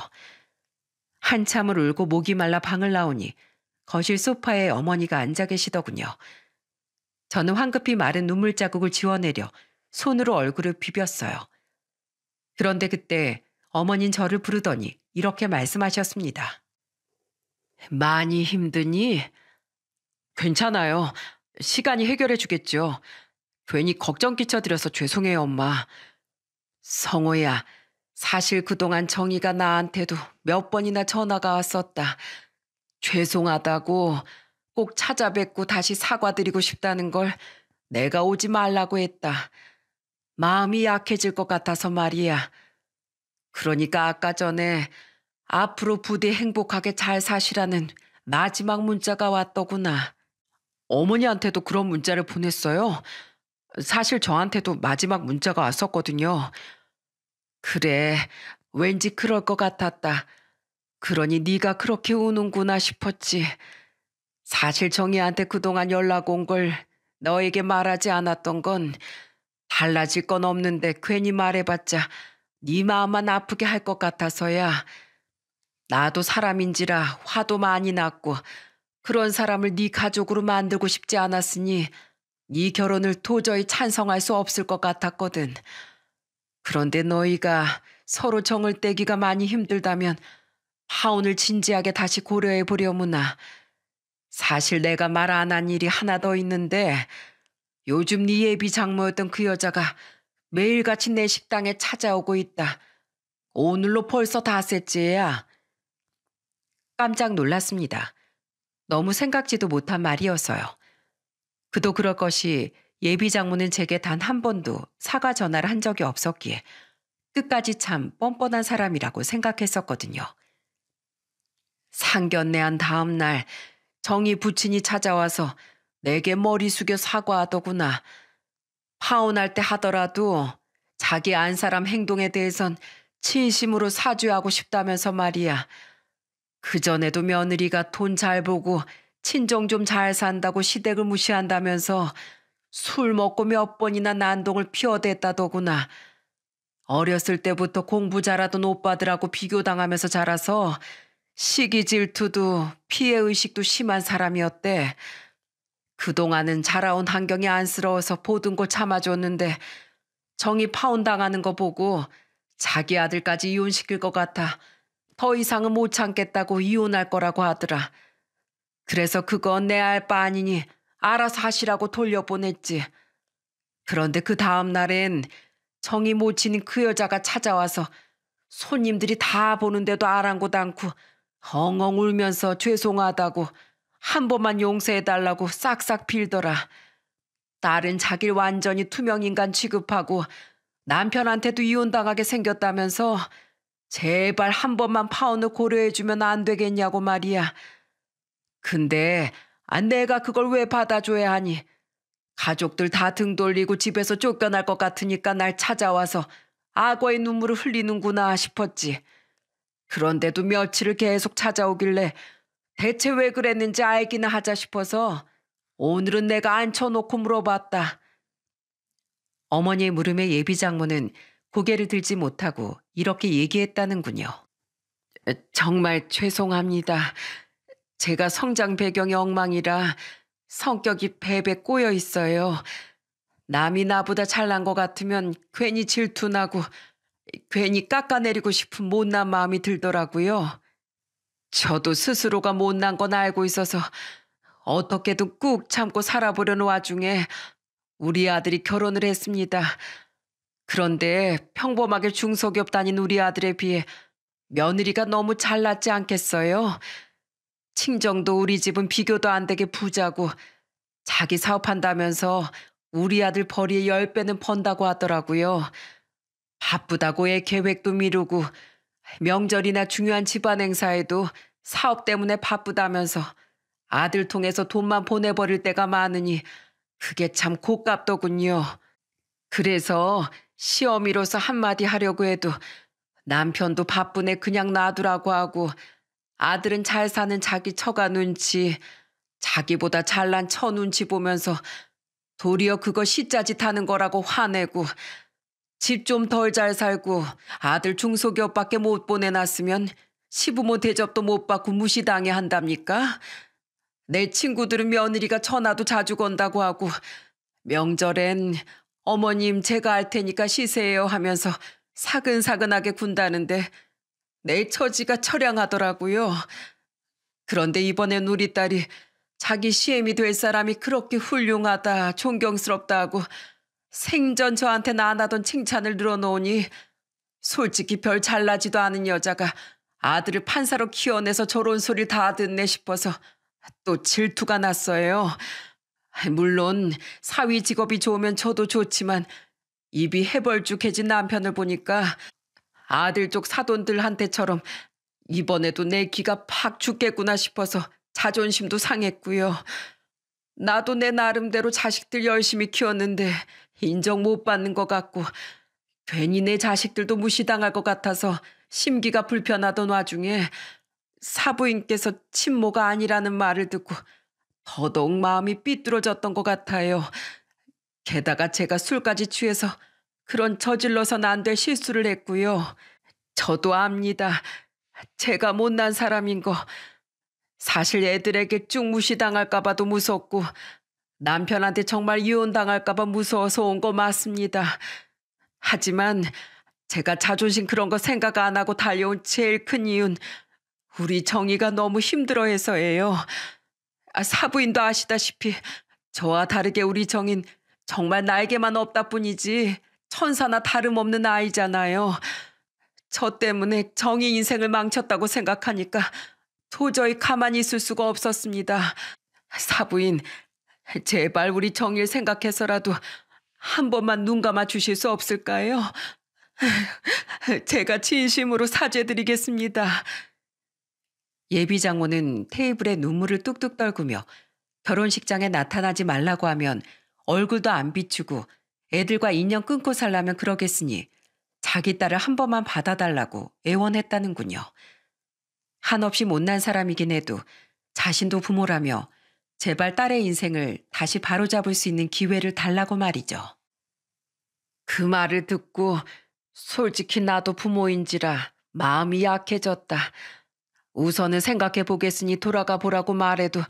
Speaker 1: 한참을 울고 목이 말라 방을 나오니 거실 소파에 어머니가 앉아 계시더군요. 저는 황급히 마른 눈물 자국을 지워내려 손으로 얼굴을 비볐어요. 그런데 그때 어머니는 저를 부르더니 이렇게 말씀하셨습니다. 많이 힘드니? 괜찮아요. 시간이 해결해 주겠죠. 괜히 걱정 끼쳐드려서 죄송해요, 엄마. 성호야, 사실 그동안 정희가 나한테도 몇 번이나 전화가 왔었다. 죄송하다고 꼭 찾아뵙고 다시 사과드리고 싶다는 걸 내가 오지 말라고 했다. 마음이 약해질 것 같아서 말이야. 그러니까 아까 전에 앞으로 부디 행복하게 잘 사시라는 마지막 문자가 왔더구나. 어머니한테도 그런 문자를 보냈어요. 사실 저한테도 마지막 문자가 왔었거든요. 그래, 왠지 그럴 것 같았다. 그러니 네가 그렇게 우는구나 싶었지. 사실 정희한테 그동안 연락 온 걸 너에게 말하지 않았던 건 달라질 건 없는데 괜히 말해봤자 네 마음만 아프게 할 것 같아서야. 나도 사람인지라 화도 많이 났고 그런 사람을 네 가족으로 만들고 싶지 않았으니 네 결혼을 도저히 찬성할 수 없을 것 같았거든. 그런데 너희가 서로 정을 떼기가 많이 힘들다면 하운을 진지하게 다시 고려해 보려무나. 사실 내가 말 안 한 일이 하나 더 있는데 요즘 네 예비 장모였던 그 여자가 매일같이 내 식당에 찾아오고 있다. 오늘로 벌써 닷새째야. 깜짝 놀랐습니다. 너무 생각지도 못한 말이어서요. 그도 그럴 것이 예비 장모는 제게 단 한 번도 사과 전화를 한 적이 없었기에 끝까지 참 뻔뻔한 사람이라고 생각했었거든요. 상견례한 다음 날 정희 부친이 찾아와서 내게 머리 숙여 사과하더구나. 파혼할 때 하더라도 자기 안 사람 행동에 대해선 진심으로 사죄하고 싶다면서 말이야. 그전에도 며느리가 돈 잘 보고 친정 좀 잘 산다고 시댁을 무시한다면서 술 먹고 몇 번이나 난동을 피워댔다더구나. 어렸을 때부터 공부 잘하던 오빠들하고 비교당하면서 자라서 시기 질투도 피해의식도 심한 사람이었대. 그동안은 자라온 환경이 안쓰러워서 보듬고 참아줬는데 정이 파혼당하는 거 보고 자기 아들까지 이혼시킬 것 같아 더 이상은 못 참겠다고 이혼할 거라고 하더라. 그래서 그건 내 알 바 아니니 알아서 하시라고 돌려보냈지. 그런데 그 다음 날엔 정이 못 치는 그 여자가 찾아와서 손님들이 다 보는데도 아랑곳 않고 엉엉 울면서 죄송하다고 한 번만 용서해달라고 싹싹 빌더라. 딸은 자기를 완전히 투명인간 취급하고 남편한테도 이혼당하게 생겼다면서 제발 한 번만 파혼을 고려해주면 안 되겠냐고 말이야. 근데 내가 그걸 왜 받아줘야 하니? 가족들 다 등 돌리고 집에서 쫓겨날 것 같으니까 날 찾아와서 악어의 눈물을 흘리는구나 싶었지. 그런데도 며칠을 계속 찾아오길래 대체 왜 그랬는지 알기나 하자 싶어서 오늘은 내가 앉혀놓고 물어봤다. 어머니의 물음에 예비 장모는 고개를 들지 못하고 이렇게 얘기했다는군요. 정말 죄송합니다. 제가 성장 배경이 엉망이라 성격이 배배 꼬여 있어요. 남이 나보다 잘난 것 같으면 괜히 질투나고 괜히 깎아내리고 싶은 못난 마음이 들더라고요. 저도 스스로가 못난 건 알고 있어서 어떻게든 꾹 참고 살아보려는 와중에 우리 아들이 결혼을 했습니다. 그런데 평범하게 중소기업 다닌 우리 아들에 비해 며느리가 너무 잘났지 않겠어요? 친정도 우리 집은 비교도 안 되게 부자고 자기 사업한다면서 우리 아들 벌이의 10배는 번다고 하더라고요. 바쁘다고 애 계획도 미루고 명절이나 중요한 집안 행사에도 사업 때문에 바쁘다면서 아들 통해서 돈만 보내버릴 때가 많으니 그게 참 고깝더군요. 그래서 시어미로서 한마디 하려고 해도 남편도 바쁘네 그냥 놔두라고 하고 아들은 잘 사는 자기 처가 눈치, 자기보다 잘난 처 눈치 보면서 도리어 그거 시짜짓 하는 거라고 화내고 집 좀 덜 잘 살고 아들 중소기업밖에 못 보내놨으면 시부모 대접도 못 받고 무시당해 한답니까? 내 친구들은 며느리가 전화도 자주 건다고 하고 명절엔 어머님 제가 할 테니까 쉬세요 하면서 사근사근하게 군다는데 내 처지가 처량하더라고요. 그런데 이번엔 우리 딸이 자기 시엠이 될 사람이 그렇게 훌륭하다, 존경스럽다 하고 생전 저한테는 안 하던 칭찬을 늘어놓으니 솔직히 별 잘나지도 않은 여자가 아들을 판사로 키워내서 저런 소리를 다 듣네 싶어서 또 질투가 났어요. 물론 사위 직업이 좋으면 저도 좋지만 입이 해벌쭉해진 남편을 보니까 아들 쪽 사돈들한테처럼 이번에도 내 기가 팍 죽겠구나 싶어서 자존심도 상했고요. 나도 내 나름대로 자식들 열심히 키웠는데 인정 못 받는 것 같고 괜히 내 자식들도 무시당할 것 같아서 심기가 불편하던 와중에 사부인께서 친모가 아니라는 말을 듣고 더더욱 마음이 삐뚤어졌던 것 같아요. 게다가 제가 술까지 취해서 그런 저질러선 안 될 실수를 했고요. 저도 압니다. 제가 못난 사람인 거. 사실 애들에게 쭉 무시당할까 봐도 무섭고 남편한테 정말 이혼당할까 봐 무서워서 온 거 맞습니다. 하지만 제가 자존심 그런 거 생각 안 하고 달려온 제일 큰 이유는 우리 정희가 너무 힘들어해서예요. 사부인도 아시다시피 저와 다르게 우리 정인 정말 날개만 없다 뿐이지 천사나 다름없는 아이잖아요. 저 때문에 정희 인생을 망쳤다고 생각하니까 도저히 가만히 있을 수가 없었습니다. 사부인, 제발 우리 정희를 생각해서라도 한 번만 눈 감아 주실 수 없을까요? 제가 진심으로 사죄드리겠습니다. 예비 장모는 테이블에 눈물을 뚝뚝 떨구며 결혼식장에 나타나지 말라고 하면 얼굴도 안 비추고 애들과 인연 끊고 살라면 그러겠으니 자기 딸을 한 번만 받아달라고 애원했다는군요. 한없이 못난 사람이긴 해도 자신도 부모라며 제발 딸의 인생을 다시 바로잡을 수 있는 기회를 달라고 말이죠. 그 말을 듣고 솔직히 나도 부모인지라 마음이 약해졌다. 우선은 생각해 보겠으니 돌아가 보라고 말해도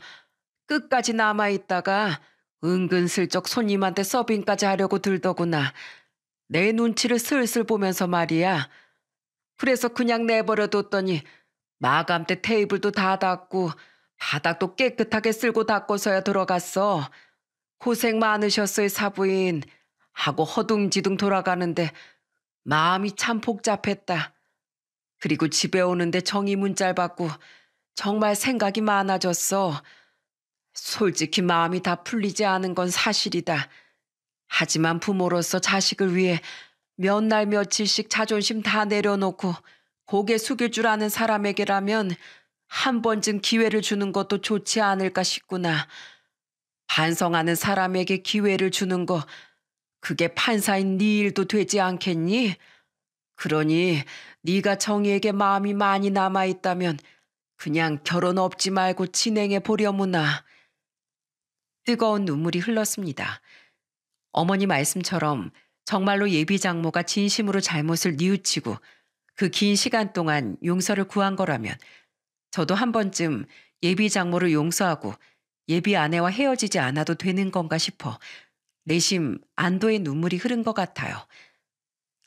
Speaker 1: 끝까지 남아있다가 은근슬쩍 손님한테 서빙까지 하려고 들더구나. 내 눈치를 슬슬 보면서 말이야. 그래서 그냥 내버려뒀더니 마감 때 테이블도 다 닦고 바닥도 깨끗하게 쓸고 닦고서야 들어갔어. 고생 많으셨어요, 사부인. 하고 허둥지둥 돌아가는데 마음이 참 복잡했다. 그리고 집에 오는데 정이 문자를 받고 정말 생각이 많아졌어. 솔직히 마음이 다 풀리지 않은 건 사실이다. 하지만 부모로서 자식을 위해 몇 날 며칠씩 자존심 다 내려놓고 고개 숙일 줄 아는 사람에게라면 한 번쯤 기회를 주는 것도 좋지 않을까 싶구나. 반성하는 사람에게 기회를 주는 거 그게 판사인 네 일도 되지 않겠니? 그러니 네가 정희에게 마음이 많이 남아있다면 그냥 결혼 없지 말고 진행해 보려무나. 뜨거운 눈물이 흘렀습니다. 어머니 말씀처럼 정말로 예비 장모가 진심으로 잘못을 뉘우치고 그 긴 시간 동안 용서를 구한 거라면 저도 한 번쯤 예비 장모를 용서하고 예비 아내와 헤어지지 않아도 되는 건가 싶어 내심 안도의 눈물이 흐른 것 같아요.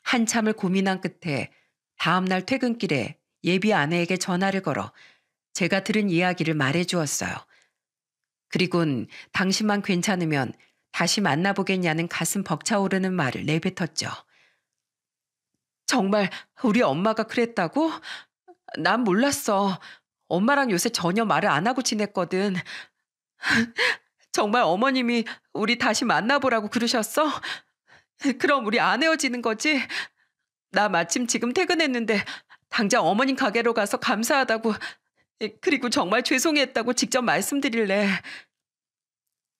Speaker 1: 한참을 고민한 끝에 다음날 퇴근길에 예비 아내에게 전화를 걸어 제가 들은 이야기를 말해주었어요. 그리곤 당신만 괜찮으면 다시 만나보겠냐는 가슴 벅차오르는 말을 내뱉었죠. 정말 우리 엄마가 그랬다고? 난 몰랐어. 엄마랑 요새 전혀 말을 안 하고 지냈거든. 정말 어머님이 우리 다시 만나보라고 그러셨어? 그럼 우리 안 헤어지는 거지? 나 마침 지금 퇴근했는데 당장 어머님 가게로 가서 감사하다고 그리고 정말 죄송했다고 직접 말씀드릴래.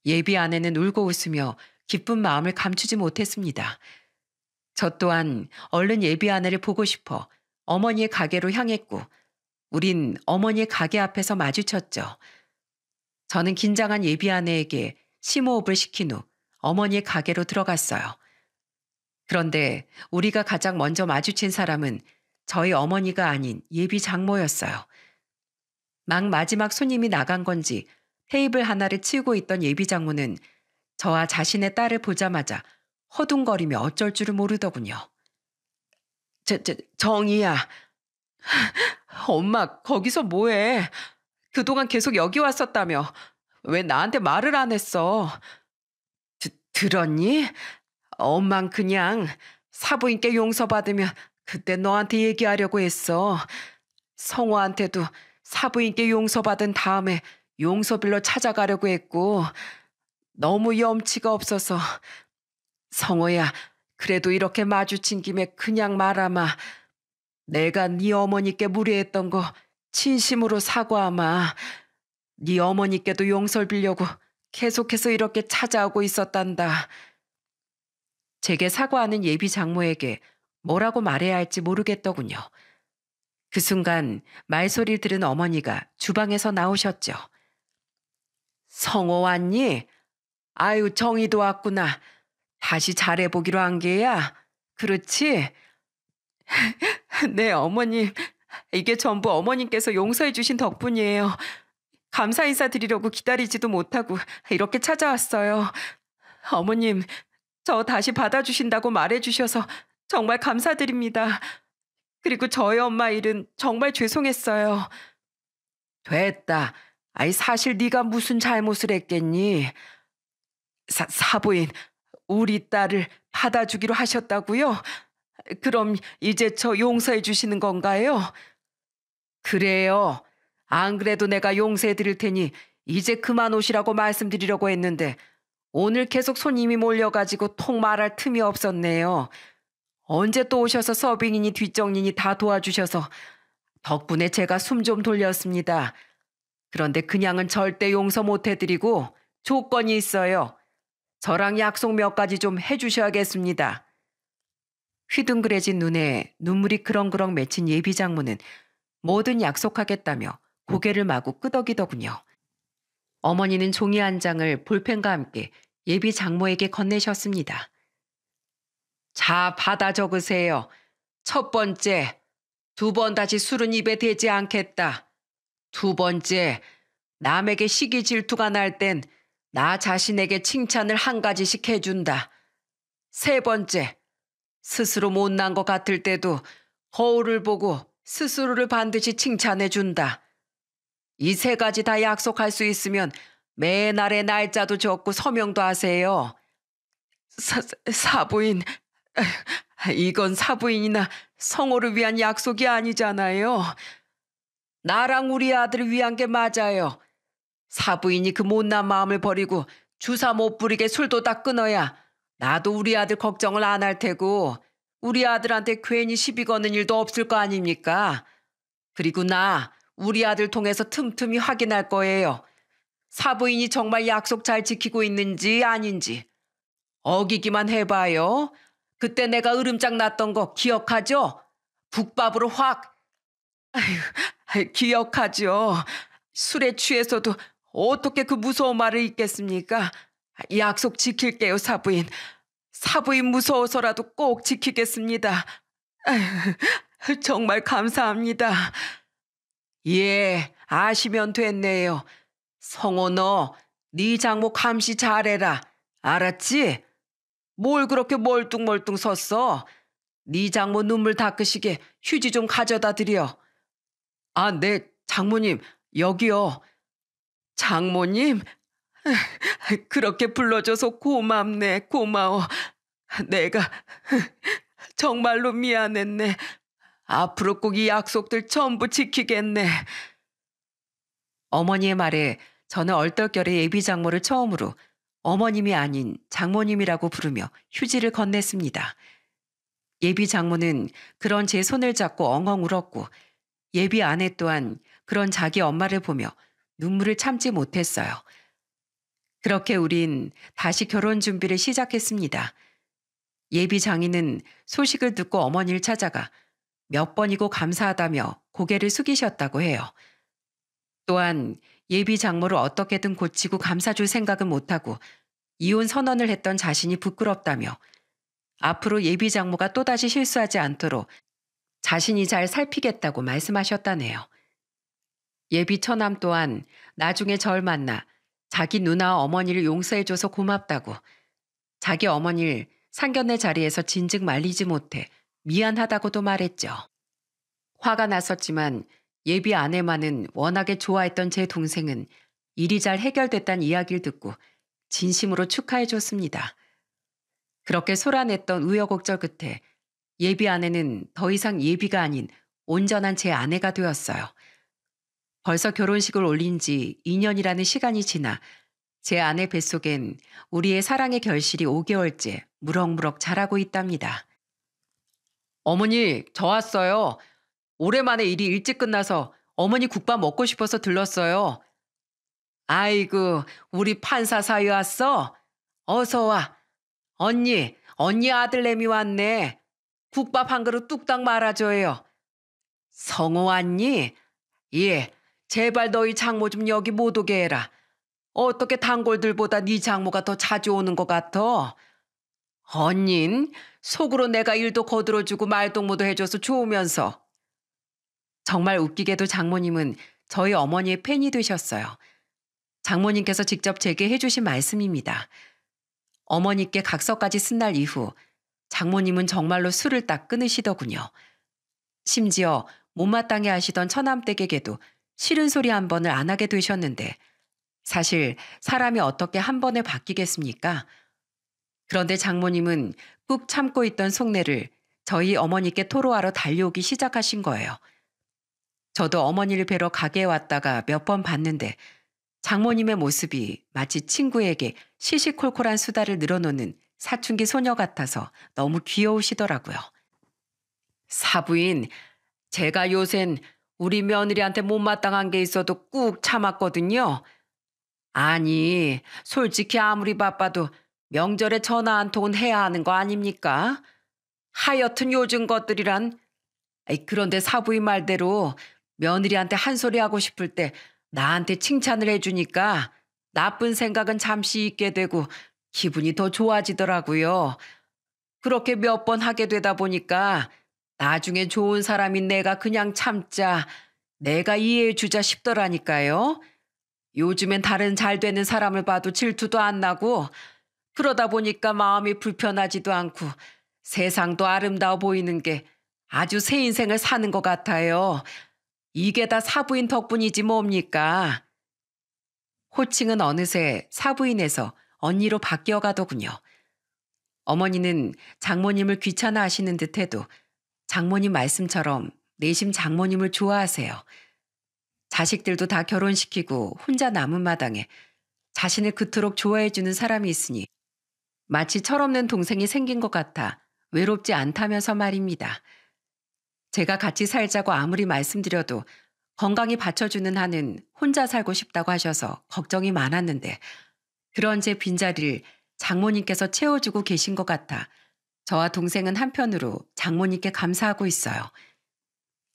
Speaker 1: 예비 아내는 울고 웃으며 기쁜 마음을 감추지 못했습니다. 저 또한 얼른 예비 아내를 보고 싶어 어머니의 가게로 향했고 우린 어머니의 가게 앞에서 마주쳤죠. 저는 긴장한 예비 아내에게 심호흡을 시킨 후 어머니의 가게로 들어갔어요. 그런데 우리가 가장 먼저 마주친 사람은 저희 어머니가 아닌 예비 장모였어요. 막 마지막 손님이 나간 건지 테이블 하나를 치우고 있던 예비 장모는 저와 자신의 딸을 보자마자 허둥거리며 어쩔 줄을 모르더군요. 정희야. 엄마 거기서 뭐해? 그동안 계속 여기 왔었다며. 왜 나한테 말을 안 했어? 들었니? 엄만 그냥 사부인께 용서받으면 그때 너한테 얘기하려고 했어. 성호한테도 사부인께 용서받은 다음에 용서빌러 찾아가려고 했고 너무 염치가 없어서. 성호야, 그래도 이렇게 마주친 김에 그냥 말아마. 내가 네 어머니께 무례했던 거 진심으로 사과하마. 네 어머니께도 용서를 빌려고 계속해서 이렇게 찾아오고 있었단다. 제게 사과하는 예비 장모에게 뭐라고 말해야 할지 모르겠더군요. 그 순간 말소리를 들은 어머니가 주방에서 나오셨죠. 성호 왔니? 아유, 정희도 왔구나. 다시 잘해보기로 한 게야. 그렇지? 네, 어머님. 이게 전부 어머님께서 용서해 주신 덕분이에요. 감사 인사 드리려고 기다리지도 못하고 이렇게 찾아왔어요. 어머님, 저 다시 받아주신다고 말해주셔서 정말 감사드립니다. 그리고 저희 엄마 일은 정말 죄송했어요. 됐다. 아이 사실 네가 무슨 잘못을 했겠니? 사부인, 우리 딸을 받아주기로 하셨다고요? 그럼 이제 저 용서해 주시는 건가요? 그래요. 안 그래도 내가 용서해 드릴 테니 이제 그만 오시라고 말씀드리려고 했는데 오늘 계속 손님이 몰려가지고 통 말할 틈이 없었네요. 언제 또 오셔서 서빙이니 뒷정리니 다 도와주셔서 덕분에 제가 숨 좀 돌렸습니다. 그런데 그냥은 절대 용서 못 해드리고 조건이 있어요. 저랑 약속 몇 가지 좀 해주셔야겠습니다. 휘둥그레진 눈에 눈물이 그렁그렁 맺힌 예비 장모는 뭐든 약속하겠다며 고개를 마구 끄덕이더군요. 어머니는 종이 한 장을 볼펜과 함께 예비 장모에게 건네셨습니다. 자, 받아 적으세요. 첫 번째, 두 번 다시 술은 입에 대지 않겠다. 두 번째, 남에게 시기 질투가 날 땐 나 자신에게 칭찬을 한 가지씩 해준다. 세 번째, 스스로 못난 것 같을 때도 거울을 보고 스스로를 반드시 칭찬해준다. 이 세 가지 다 약속할 수 있으면 매날의 날짜도 적고 서명도 하세요. 사부인, 이건 사부인이나 성호를 위한 약속이 아니잖아요. 나랑 우리 아들을 위한 게 맞아요. 사부인이 그 못난 마음을 버리고 주사 못 부리게 술도 다 끊어야 나도 우리 아들 걱정을 안 할 테고 우리 아들한테 괜히 시비 거는 일도 없을 거 아닙니까? 그리고 나 우리 아들 통해서 틈틈이 확인할 거예요. 사부인이 정말 약속 잘 지키고 있는지 아닌지. 어기기만 해봐요. 그때 내가 으름장 났던 거 기억하죠? 북밥으로 확. 아휴, 기억하죠. 술에 취해서도 어떻게 그 무서운 말을 잊겠습니까? 약속 지킬게요, 사부인. 사부인 무서워서라도 꼭 지키겠습니다. 아휴, 정말 감사합니다. 예, 아시면 됐네요. 성호 너, 네 장모 감시 잘해라. 알았지? 뭘 그렇게 멀뚱멀뚱 섰어? 네 장모 눈물 닦으시게 휴지 좀 가져다 드려. 아, 네, 장모님, 여기요. 장모님? 그렇게 불러줘서 고맙네, 고마워. 내가 정말로 미안했네. 앞으로 꼭 이 약속들 전부 지키겠네. 어머니의 말에 저는 얼떨결에 예비 장모를 처음으로 어머님이 아닌 장모님이라고 부르며 휴지를 건넸습니다. 예비 장모는 그런 제 손을 잡고 엉엉 울었고 예비 아내 또한 그런 자기 엄마를 보며 눈물을 참지 못했어요. 그렇게 우린 다시 결혼 준비를 시작했습니다. 예비 장인은 소식을 듣고 어머니를 찾아가 몇 번이고 감사하다며 고개를 숙이셨다고 해요. 또한 예비 장모를 어떻게든 고치고 감싸줄 생각은 못하고 이혼 선언을 했던 자신이 부끄럽다며 앞으로 예비 장모가 또다시 실수하지 않도록 자신이 잘 살피겠다고 말씀하셨다네요. 예비 처남 또한 나중에 절 만나 자기 누나와 어머니를 용서해줘서 고맙다고 자기 어머니를 상견례 자리에서 진즉 말리지 못해 미안하다고도 말했죠. 화가 났었지만 예비 아내만은 워낙에 좋아했던 제 동생은 일이 잘 해결됐다는 이야기를 듣고 진심으로 축하해줬습니다. 그렇게 소란했던 우여곡절 끝에 예비 아내는 더 이상 예비가 아닌 온전한 제 아내가 되었어요. 벌써 결혼식을 올린 지 2년이라는 시간이 지나 제 아내 뱃속엔 우리의 사랑의 결실이 5개월째 무럭무럭 자라고 있답니다. 어머니, 저 왔어요. 오랜만에 일이 일찍 끝나서 어머니 국밥 먹고 싶어서 들렀어요. 아이고, 우리 판사 사위 왔어? 어서 와. 언니 아들내미 왔네. 국밥 한 그릇 뚝딱 말아줘요. 성호 왔니? 예, 제발 너희 장모 좀 여기 못 오게 해라. 어떻게 단골들보다 네 장모가 더 자주 오는 것 같아? 언닌 속으로 내가 일도 거들어주고 말동무도 해줘서 좋으면서. 정말 웃기게도 장모님은 저희 어머니의 팬이 되셨어요. 장모님께서 직접 제게 해주신 말씀입니다. 어머니께 각서까지 쓴 날 이후 장모님은 정말로 술을 딱 끊으시더군요. 심지어 못마땅해 하시던 처남댁에게도 싫은 소리 한 번을 안 하게 되셨는데 사실 사람이 어떻게 한 번에 바뀌겠습니까? 그런데 장모님은 꾹 참고 있던 속내를 저희 어머니께 토로하러 달려오기 시작하신 거예요. 저도 어머니를 뵈러 가게에 왔다가 몇 번 봤는데 장모님의 모습이 마치 친구에게 시시콜콜한 수다를 늘어놓는 사춘기 소녀 같아서 너무 귀여우시더라고요. 사부인, 제가 요샌 우리 며느리한테 못마땅한 게 있어도 꾹 참았거든요. 아니, 솔직히 아무리 바빠도 명절에 전화 한 통은 해야 하는 거 아닙니까? 하여튼 요즘 것들이란. 그런데 사부인 말대로 며느리한테 한 소리 하고 싶을 때 나한테 칭찬을 해주니까 나쁜 생각은 잠시 잊게 되고 기분이 더 좋아지더라고요. 그렇게 몇 번 하게 되다 보니까 나중에 좋은 사람인 내가 그냥 참자, 내가 이해해 주자 싶더라니까요. 요즘엔 다른 잘 되는 사람을 봐도 질투도 안 나고 그러다 보니까 마음이 불편하지도 않고 세상도 아름다워 보이는 게 아주 새 인생을 사는 것 같아요. 이게 다 사부인 덕분이지 뭡니까? 호칭은 어느새 사부인에서 언니로 바뀌어 가더군요. 어머니는 장모님을 귀찮아하시는 듯해도 장모님 말씀처럼 내심 장모님을 좋아하세요. 자식들도 다 결혼시키고 혼자 남은 마당에 자신을 그토록 좋아해주는 사람이 있으니 마치 철없는 동생이 생긴 것 같아 외롭지 않다면서 말입니다. 제가 같이 살자고 아무리 말씀드려도 건강이 받쳐주는 한은 혼자 살고 싶다고 하셔서 걱정이 많았는데 그런 제 빈자리를 장모님께서 채워주고 계신 것 같아 저와 동생은 한편으로 장모님께 감사하고 있어요.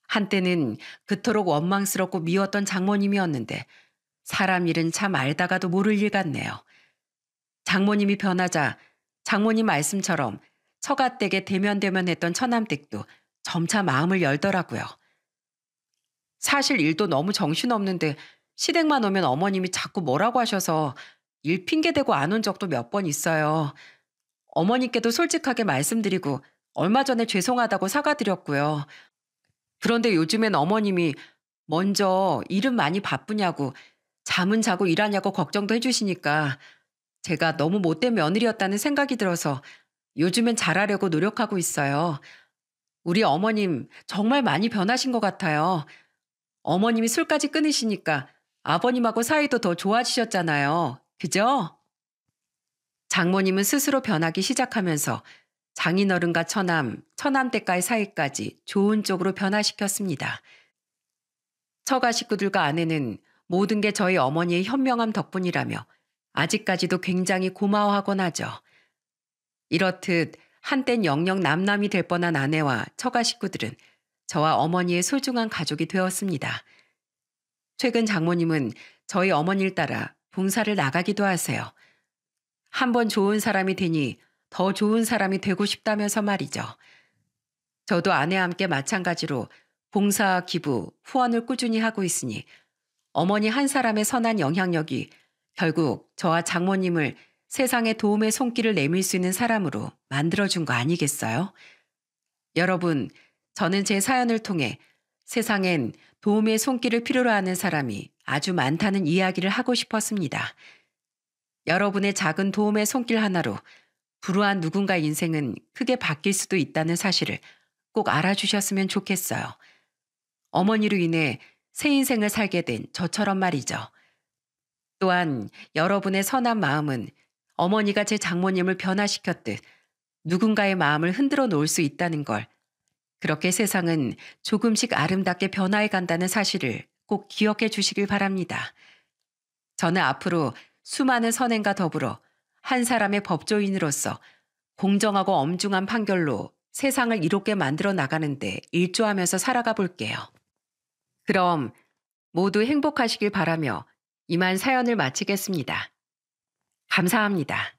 Speaker 1: 한때는 그토록 원망스럽고 미웠던 장모님이었는데 사람 일은 참 알다가도 모를 일 같네요. 장모님이 변하자 장모님 말씀처럼 처갓댁에 대면대면했던 처남댁도 점차 마음을 열더라고요. 사실 일도 너무 정신없는데 시댁만 오면 어머님이 자꾸 뭐라고 하셔서 일 핑계대고 안 온 적도 몇 번 있어요. 어머니께도 솔직하게 말씀드리고 얼마 전에 죄송하다고 사과드렸고요. 그런데 요즘엔 어머님이 먼저 일은 많이 바쁘냐고 잠은 자고 일하냐고 걱정도 해주시니까 제가 너무 못된 며느리였다는 생각이 들어서 요즘엔 잘하려고 노력하고 있어요. 우리 어머님 정말 많이 변하신 것 같아요. 어머님이 술까지 끊으시니까 아버님하고 사이도 더 좋아지셨잖아요. 그죠? 장모님은 스스로 변하기 시작하면서 장인어른과 처남댁과의 사이까지 좋은 쪽으로 변화시켰습니다. 처가 식구들과 아내는 모든 게 저희 어머니의 현명함 덕분이라며 아직까지도 굉장히 고마워하곤 하죠. 이렇듯 한땐 영영 남남이 될 뻔한 아내와 처가 식구들은 저와 어머니의 소중한 가족이 되었습니다. 최근 장모님은 저희 어머니를 따라 봉사를 나가기도 하세요. 한번 좋은 사람이 되니 더 좋은 사람이 되고 싶다면서 말이죠. 저도 아내와 함께 마찬가지로 봉사, 기부, 후원을 꾸준히 하고 있으니 어머니 한 사람의 선한 영향력이 결국 저와 장모님을 세상에 도움의 손길을 내밀 수 있는 사람으로 만들어준 거 아니겠어요? 여러분, 저는 제 사연을 통해 세상엔 도움의 손길을 필요로 하는 사람이 아주 많다는 이야기를 하고 싶었습니다. 여러분의 작은 도움의 손길 하나로 불우한 누군가 인생은 크게 바뀔 수도 있다는 사실을 꼭 알아주셨으면 좋겠어요. 어머니로 인해 새 인생을 살게 된 저처럼 말이죠. 또한 여러분의 선한 마음은 어머니가 제 장모님을 변화시켰듯 누군가의 마음을 흔들어 놓을 수 있다는 걸, 그렇게 세상은 조금씩 아름답게 변화해 간다는 사실을 꼭 기억해 주시길 바랍니다. 저는 앞으로 수많은 선행과 더불어 한 사람의 법조인으로서 공정하고 엄중한 판결로 세상을 이롭게 만들어 나가는데 일조하면서 살아가 볼게요. 그럼 모두 행복하시길 바라며 이만 사연을 마치겠습니다. 감사합니다.